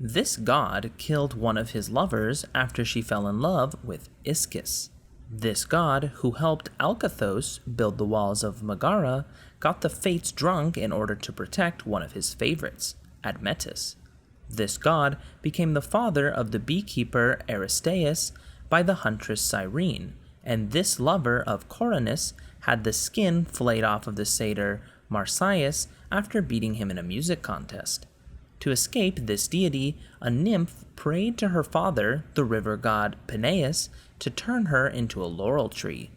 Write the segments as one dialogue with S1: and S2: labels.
S1: This god killed one of his lovers after she fell in love with Ischys. This god, who helped Alcathos build the walls of Megara, got the Fates drunk in order to protect one of his favorites, Admetus. This god became the father of the beekeeper Aristaeus by the huntress Cyrene, and this lover of Coronus had the skin flayed off of the satyr Marsyas after beating him in a music contest. To escape this deity, a nymph prayed to her father, the river god Peneus, to turn her into a laurel tree.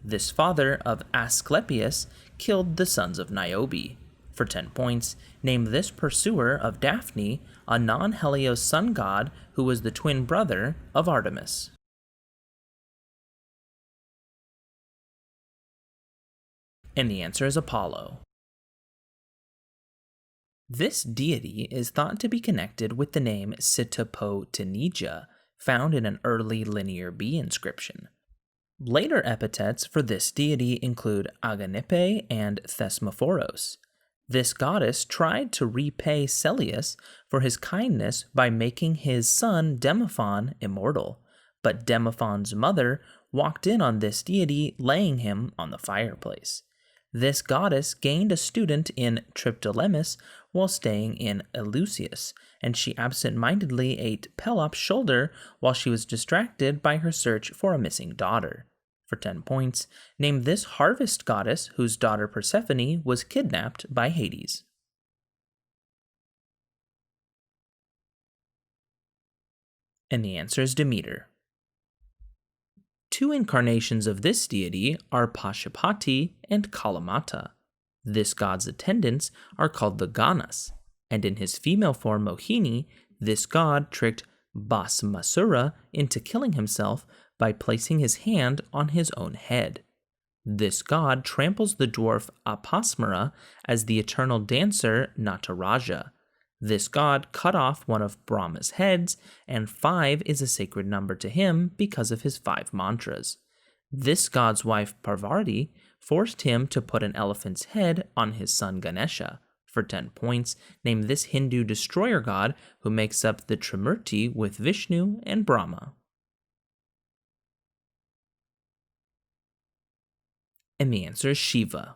S1: This father of Asclepius killed the sons of Niobe. For 10 points, name this pursuer of Daphne, a non-Helios sun god who was the twin brother of Artemis. And the answer is Apollo. This deity is thought to be connected with the name Sitopotenija, found in an early Linear B inscription. Later epithets for this deity include Aganippe and Thesmophoros. This goddess tried to repay Celeus for his kindness by making his son Demophon immortal, but Demophon's mother walked in on this deity, laying him on the fireplace. This goddess gained a student in Triptolemus while staying in Eleusis, and she absent-mindedly ate Pelops' shoulder while she was distracted by her search for a missing daughter. For 10 points, name this harvest goddess whose daughter Persephone was kidnapped by Hades. And the answer is Demeter. Two incarnations of this deity are Pashupati and Kalamata. This god's attendants are called the Ganas, and in his female form Mohini, this god tricked Bhasmasura into killing himself by placing his hand on his own head. This god tramples the dwarf Apasmara as the eternal dancer Nataraja. This god cut off one of Brahma's heads, and 5 is a sacred number to him because of his 5 mantras. This god's wife Parvati forced him to put an elephant's head on his son Ganesha. For 10 points, name this Hindu destroyer god who makes up the Trimurti with Vishnu and Brahma. And the answer is Shiva.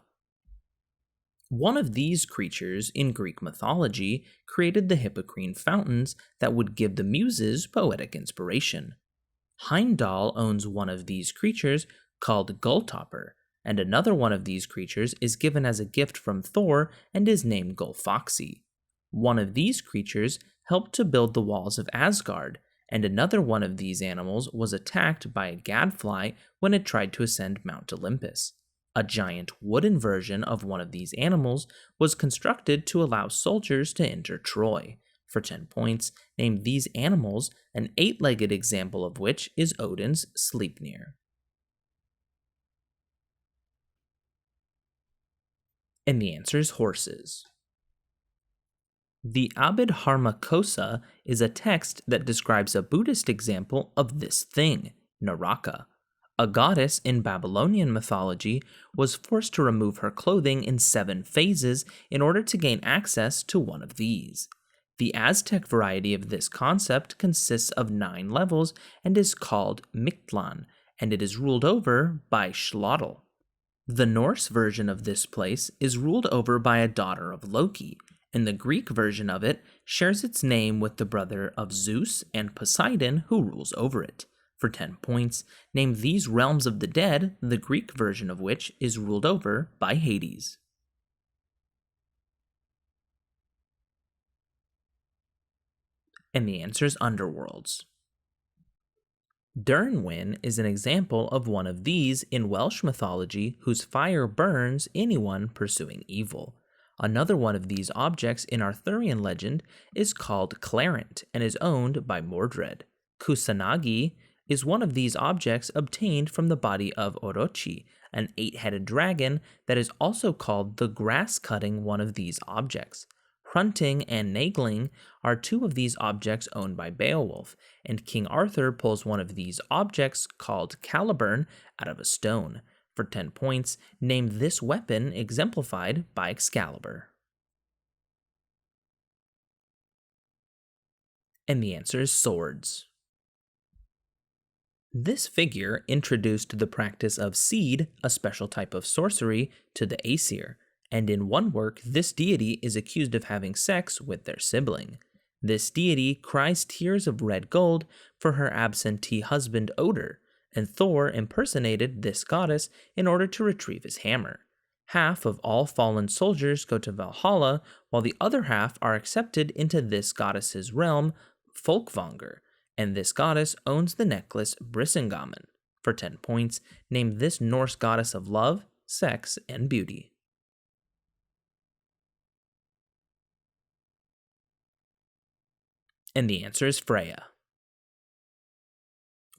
S1: One of these creatures in Greek mythology created the Hippocrene fountains that would give the muses poetic inspiration. Heimdall owns one of these creatures called Gulltopper, and another one of these creatures is given as a gift from Thor and is named Gullfoxy. One of these creatures helped to build the walls of Asgard, and another one of these animals was attacked by a gadfly when it tried to ascend Mount Olympus. A giant wooden version of one of these animals was constructed to allow soldiers to enter Troy. For 10 points, name these animals, an 8-legged example of which is Odin's Sleipnir. And the answer is horses. The Abhidharmakosa is a text that describes a Buddhist example of this thing, Naraka. A goddess in Babylonian mythology was forced to remove her clothing in 7 phases in order to gain access to one of these. The Aztec variety of this concept consists of 9 levels and is called Mictlan, and it is ruled over by Xlotl. The Norse version of this place is ruled over by a daughter of Loki, and the Greek version of it shares its name with the brother of Zeus and Poseidon who rules over it. For 10 points, name these realms of the dead, the Greek version of which is ruled over by Hades. And the answer is Underworlds. Dyrnwyn is an example of one of these in Welsh mythology whose fire burns anyone pursuing evil. Another one of these objects in Arthurian legend is called Clarent and is owned by Mordred. Kusanagi is one of these objects obtained from the body of Orochi, an 8-headed dragon that is also called the grass-cutting one of these objects. Hrunting and Nagling are 2 of these objects owned by Beowulf, and King Arthur pulls one of these objects called Caliburn out of a stone. For 10 points, name this weapon exemplified by Excalibur. And the answer is swords. This figure introduced the practice of seed, a special type of sorcery, to the Aesir, and in one work, this deity is accused of having sex with their sibling. This deity cries tears of red gold for her absentee husband Odin, and Thor impersonated this goddess in order to retrieve his hammer. Half of all fallen soldiers go to Valhalla, while the other half are accepted into this goddess's realm, Folkvanger, and this goddess owns the necklace Brisingamen. For 10 points, name this Norse goddess of love, sex, and beauty. And the answer is Freya.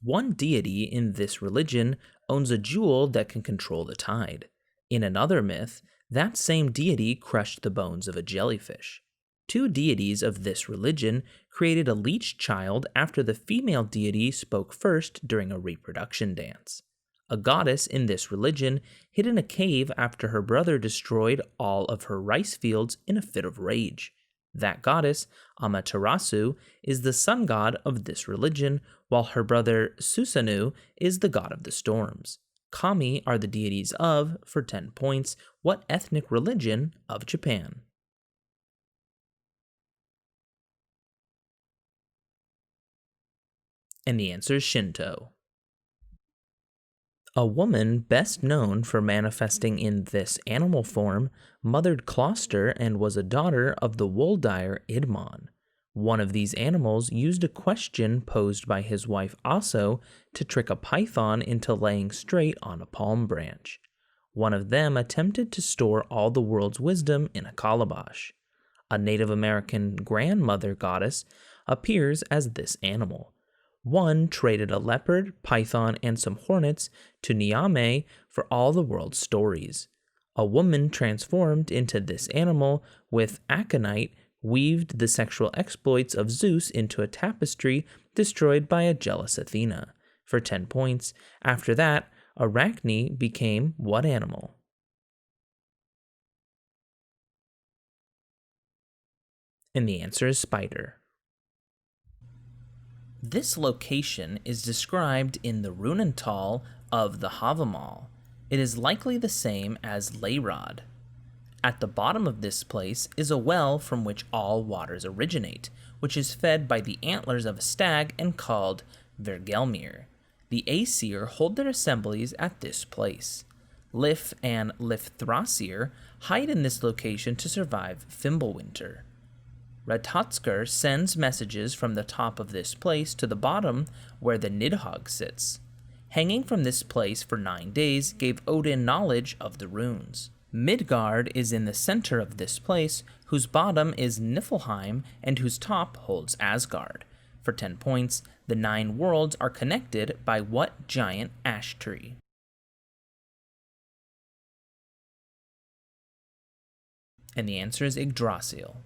S1: One deity in this religion owns a jewel that can control the tide. In another myth, that same deity crushed the bones of a jellyfish. Two deities of this religion created a leech child after the female deity spoke first during a reproduction dance. A goddess in this religion hid in a cave after her brother destroyed all of her rice fields in a fit of rage. That goddess, Amaterasu, is the sun god of this religion, while her brother Susanoo is the god of the storms. Kami are the deities of, for 10 points, what ethnic religion of Japan? And the answer is Shinto. A woman best known for manifesting in this animal form mothered Closter and was a daughter of the wool dyer Idmon. One of these animals used a question posed by his wife Aso to trick a python into laying straight on a palm branch. One of them attempted to store all the world's wisdom in a calabash. A Native American grandmother goddess appears as this animal. One traded a leopard, python, and some hornets to Niame for all the world's stories. A woman transformed into this animal with aconite weaved the sexual exploits of Zeus into a tapestry destroyed by a jealous Athena. For 10 points, after that, Arachne became what animal? And the answer is spider. This location is described in the Runental of the Havamal. It is likely the same as Leyrod. At the bottom of this place is a well from which all waters originate, which is fed by the antlers of a stag and called Vergelmir. The Aesir hold their assemblies at this place. Lif and Lifthrasir hide in this location to survive Fimbulwinter. Ratotskr sends messages from the top of this place to the bottom where the Nidhogg sits. Hanging from this place for 9 days gave Odin knowledge of the runes. Midgard is in the center of this place, whose bottom is Niflheim and whose top holds Asgard. For 10 points, the 9 worlds are connected by what giant ash tree? And the answer is Yggdrasil.